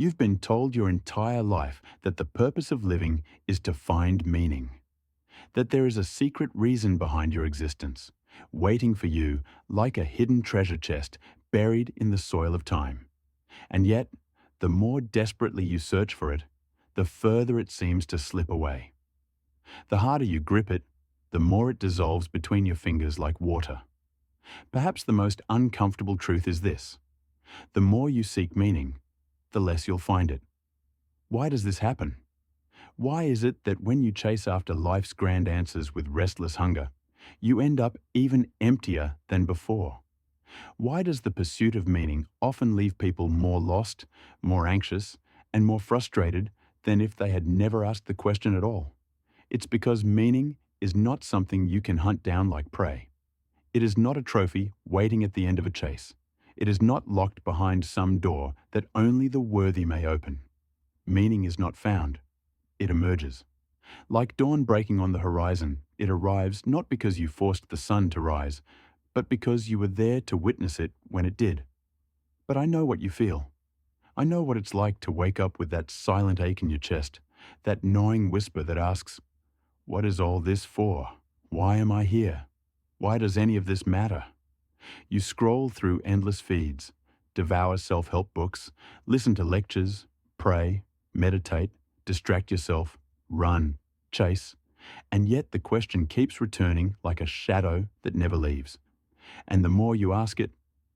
You've been told your entire life that the purpose of living is to find meaning, that there is a secret reason behind your existence, waiting for you like a hidden treasure chest buried in the soil of time. And yet, the more desperately you search for it, the further it seems to slip away. The harder you grip it, the more it dissolves between your fingers like water. Perhaps the most uncomfortable truth is this: the more you seek meaning, the less you'll find it. Why does this happen? Why is it that when you chase after life's grand answers with restless hunger, you end up even emptier than before? Why does the pursuit of meaning often leave people more lost, more anxious, and more frustrated than if they had never asked the question at all? It's because meaning is not something you can hunt down like prey. It is not a trophy waiting at the end of a chase. It is not locked behind some door that only the worthy may open. Meaning is not found. It emerges. Like dawn breaking on the horizon, it arrives not because you forced the sun to rise, but because you were there to witness it when it did. But I know what you feel. I know what it's like to wake up with that silent ache in your chest, that gnawing whisper that asks, "What is all this for? Why am I here? Why does any of this matter?" You scroll through endless feeds, devour self-help books, listen to lectures, pray, meditate, distract yourself, run, chase, and yet the question keeps returning like a shadow that never leaves. And the more you ask it,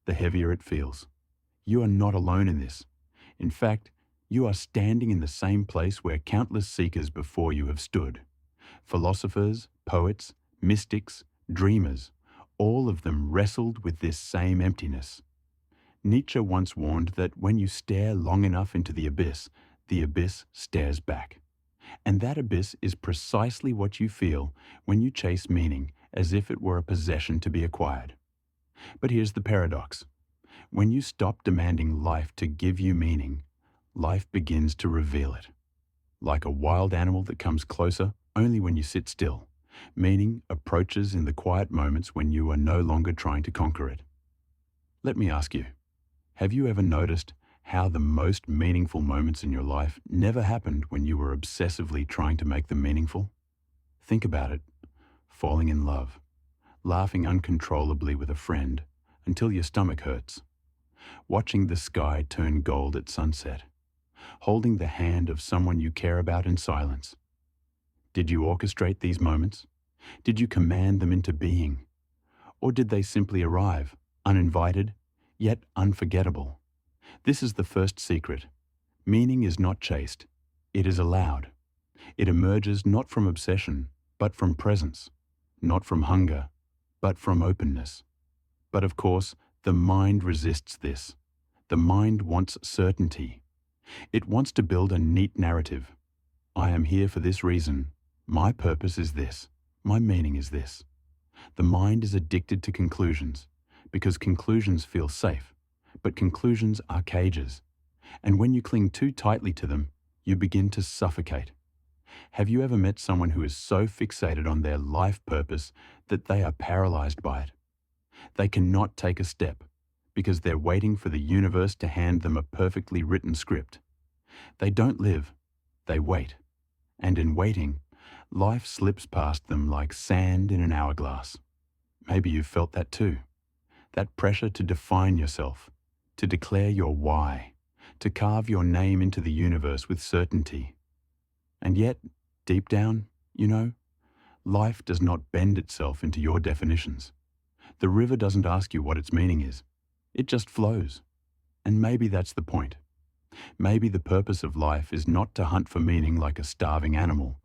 the heavier it feels. You are not alone in this. In fact, you are standing in the same place where countless seekers before you have stood. Philosophers, poets, mystics, dreamers, all of them wrestled with this same emptiness. Nietzsche once warned that when you stare long enough into the abyss stares back. And that abyss is precisely what you feel when you chase meaning as if it were a possession to be acquired. But here's the paradox. When you stop demanding life to give you meaning, life begins to reveal it. Like a wild animal that comes closer only when you sit still, meaning approaches in the quiet moments when you are no longer trying to conquer it. Let me ask you, have you ever noticed how the most meaningful moments in your life never happened when you were obsessively trying to make them meaningful? Think about it. Falling in love, laughing uncontrollably with a friend until your stomach hurts, watching the sky turn gold at sunset, holding the hand of someone you care about in silence. Did you orchestrate these moments? Did you command them into being? Or did they simply arrive, uninvited, yet unforgettable? This is the first secret. Meaning is not chased. It is allowed. It emerges not from obsession, but from presence, not from hunger, but from openness. But of course, the mind resists this. The mind wants certainty. It wants to build a neat narrative. I am here for this reason. My purpose is this. My meaning is this. The mind is addicted to conclusions because conclusions feel safe, but conclusions are cages. And when you cling too tightly to them, you begin to suffocate. Have you ever met someone who is so fixated on their life purpose that they are paralyzed by it? They cannot take a step because they're waiting for the universe to hand them a perfectly written script. They don't live, they wait. And in waiting, life slips past them like sand in an hourglass. Maybe you've felt that too. That pressure to define yourself, to declare your why, to carve your name into the universe with certainty. And yet, deep down, life does not bend itself into your definitions. The river doesn't ask you what its meaning is. It just flows. And maybe that's the point. Maybe the purpose of life is not to hunt for meaning like a starving animal,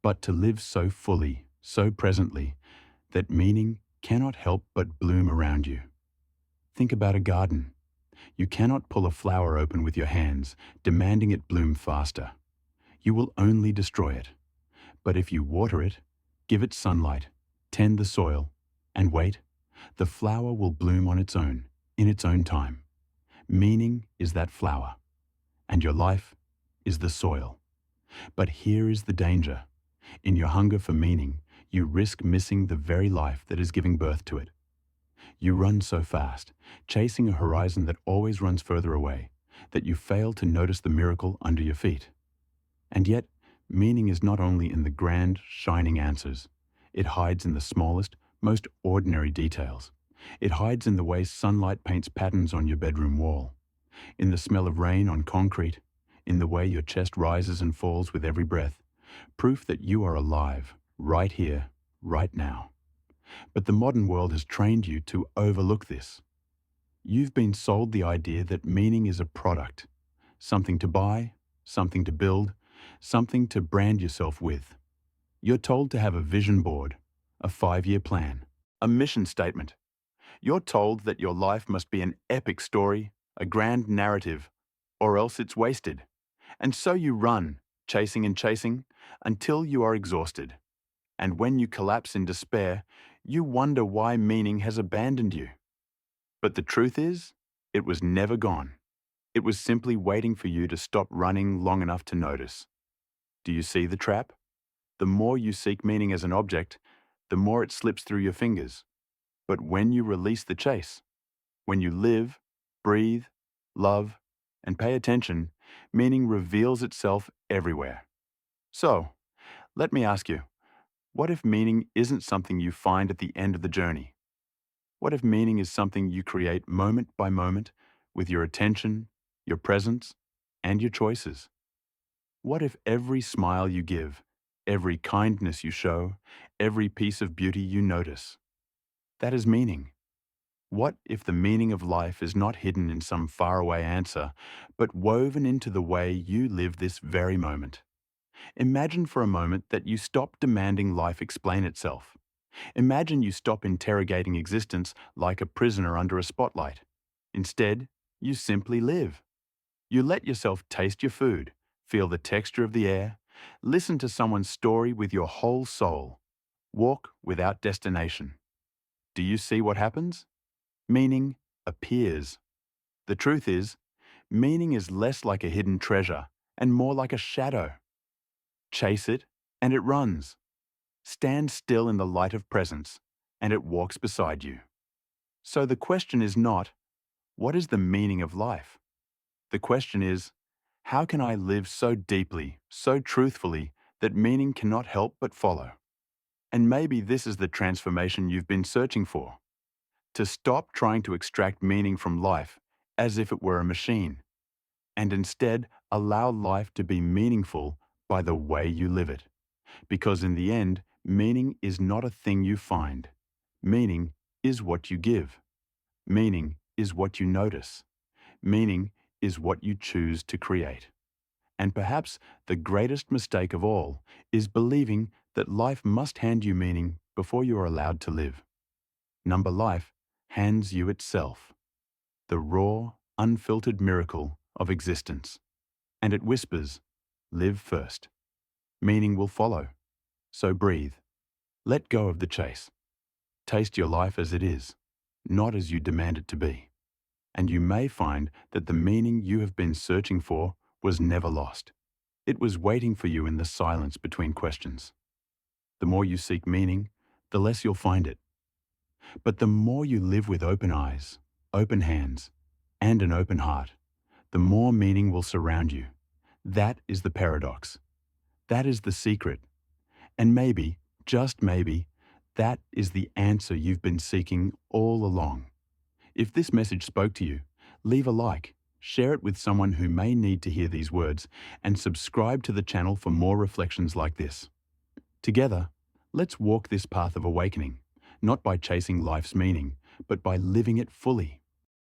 but to live so fully, so presently, that meaning cannot help but bloom around you. Think about a garden. You cannot pull a flower open with your hands, demanding it bloom faster. You will only destroy it. But if you water it, give it sunlight, tend the soil, and wait, the flower will bloom on its own, in its own time. Meaning is that flower, and your life is the soil. But here is the danger. In your hunger for meaning, you risk missing the very life that is giving birth to it. You run so fast, chasing a horizon that always runs further away, that you fail to notice the miracle under your feet. And yet, meaning is not only in the grand, shining answers. It hides in the smallest, most ordinary details. It hides in the way sunlight paints patterns on your bedroom wall, in the smell of rain on concrete, in the way your chest rises and falls with every breath. Proof that you are alive, right here, right now. But the modern world has trained you to overlook this. You've been sold the idea that meaning is a product, something to buy, something to build, something to brand yourself with. You're told to have a vision board, a 5-year plan, a mission statement. You're told that your life must be an epic story, a grand narrative, or else it's wasted. And so you run, chasing and chasing, until you are exhausted. And when you collapse in despair, you wonder why meaning has abandoned you. But the truth is, it was never gone. It was simply waiting for you to stop running long enough to notice. Do you see the trap? The more you seek meaning as an object, the more it slips through your fingers. But when you release the chase, when you live, breathe, love, and pay attention, meaning reveals itself everywhere. So, let me ask you, what if meaning isn't something you find at the end of the journey? What if meaning is something you create moment by moment with your attention, your presence, and your choices? What if every smile you give, every kindness you show, every piece of beauty you notice, that is meaning? What if the meaning of life is not hidden in some faraway answer, but woven into the way you live this very moment? Imagine for a moment that you stop demanding life explain itself. Imagine you stop interrogating existence like a prisoner under a spotlight. Instead, you simply live. You let yourself taste your food, feel the texture of the air, listen to someone's story with your whole soul, walk without destination. Do you see what happens? Meaning appears. The truth is, meaning is less like a hidden treasure and more like a shadow. Chase it, and it runs. Stand still in the light of presence, and it walks beside you. So the question is not, what is the meaning of life? The question is, how can I live so deeply, so truthfully, that meaning cannot help but follow? And maybe this is the transformation you've been searching for. To stop trying to extract meaning from life as if it were a machine, and instead allow life to be meaningful by the way you live it. Because in the end, meaning is not a thing you find. Meaning is what you give. Meaning is what you notice. Meaning is what you choose to create. And perhaps the greatest mistake of all is believing that life must hand you meaning before you are allowed to live. Number Life hands you itself, the raw, unfiltered miracle of existence. And it whispers, live first. Meaning will follow. So breathe. Let go of the chase. Taste your life as it is, not as you demand it to be. And you may find that the meaning you have been searching for was never lost. It was waiting for you in the silence between questions. The more you seek meaning, the less you'll find it. But the more you live with open eyes, open hands, and an open heart, the more meaning will surround you. That is the paradox. That is the secret. And maybe, just maybe, that is the answer you've been seeking all along. If this message spoke to you, leave a like, share it with someone who may need to hear these words, and subscribe to the channel for more reflections like this. Together, let's walk this path of awakening, not by chasing life's meaning, but by living it fully.